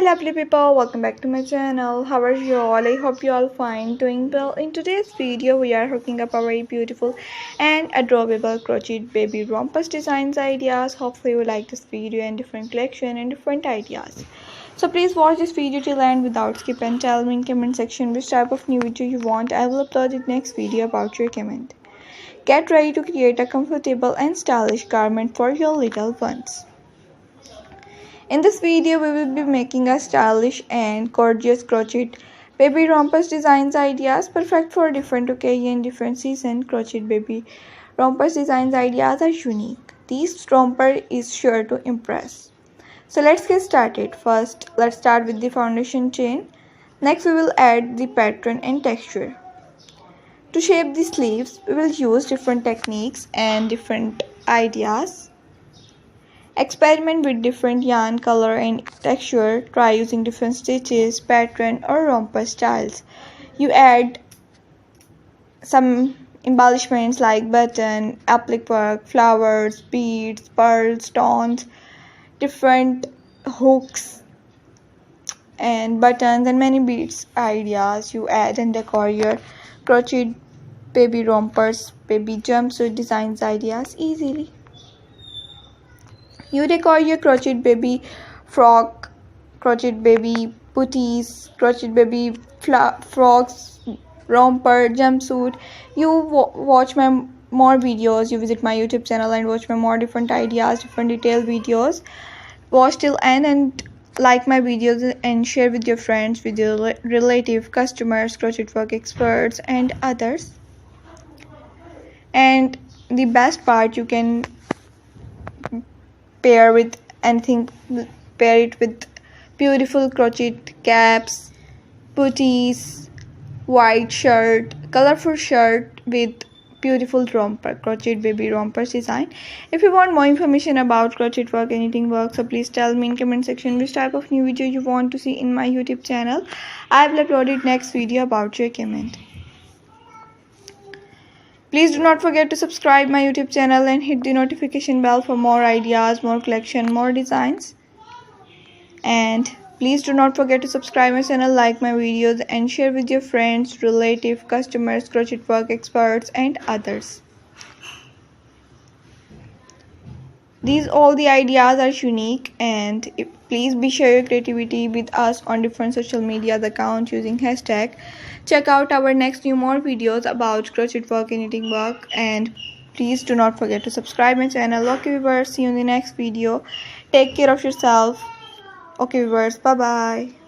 lovely people, welcome back to my channel. How are you all? I hope you all fine, doing well. In today's video we are hooking up a very beautiful and adorable crochet baby rompers designs ideas. Hopefully you like this video and different collection and different ideas. So please watch this video till end without skip and tell me in comment section which type of new video you want. I will upload it next video about your comment. Get ready to create a comfortable and stylish garment for your little ones. In this video, we will be making a stylish and gorgeous crochet baby rompers designs ideas perfect for different occasion, different season. Crochet baby rompers designs ideas are unique. This romper is sure to impress. So let's get started. First, let's start with the foundation chain. Next, we will add the pattern and texture. To shape the sleeves, we will use different techniques and different ideas. Experiment with different yarn, color and texture. Try using different stitches, pattern or romper styles. You add some embellishments like button, applique work, flowers, beads, pearls, stones, different hooks and buttons and many beads ideas. You add and decor your crochet baby rompers, baby jumpsuit designs ideas easily. You decor your crochet baby frock, crochet baby booties, crochet baby frocks, romper, jumpsuit. You watch my more videos. You visit my YouTube channel and watch my more different ideas, different detailed videos. Watch till end and like my videos and share with your friends, with your relative, customers, crochet work experts and others. And the best part, you can pair with anything, pair it with beautiful crochet caps, booties, white shirt, colorful shirt with beautiful romper, crochet baby rompers design. If you want more information about crochet work, knitting work, so please tell me in comment section which type of new video you want to see in my YouTube channel. I will upload it next video about your comment. Please do not forget to subscribe my YouTube channel and hit the notification bell for more ideas, more collection, more designs. And please do not forget to subscribe my channel, like my videos and share with your friends, relative, customers, crochet work experts and others. These all the ideas are unique, and please be share your creativity with us on different social media accounts using hashtag. Check out our next new more videos about crochet work and knitting work, and please do not forget to subscribe my channel. Okay viewers, see you in the next video. Take care of yourself. Okay viewers, bye bye.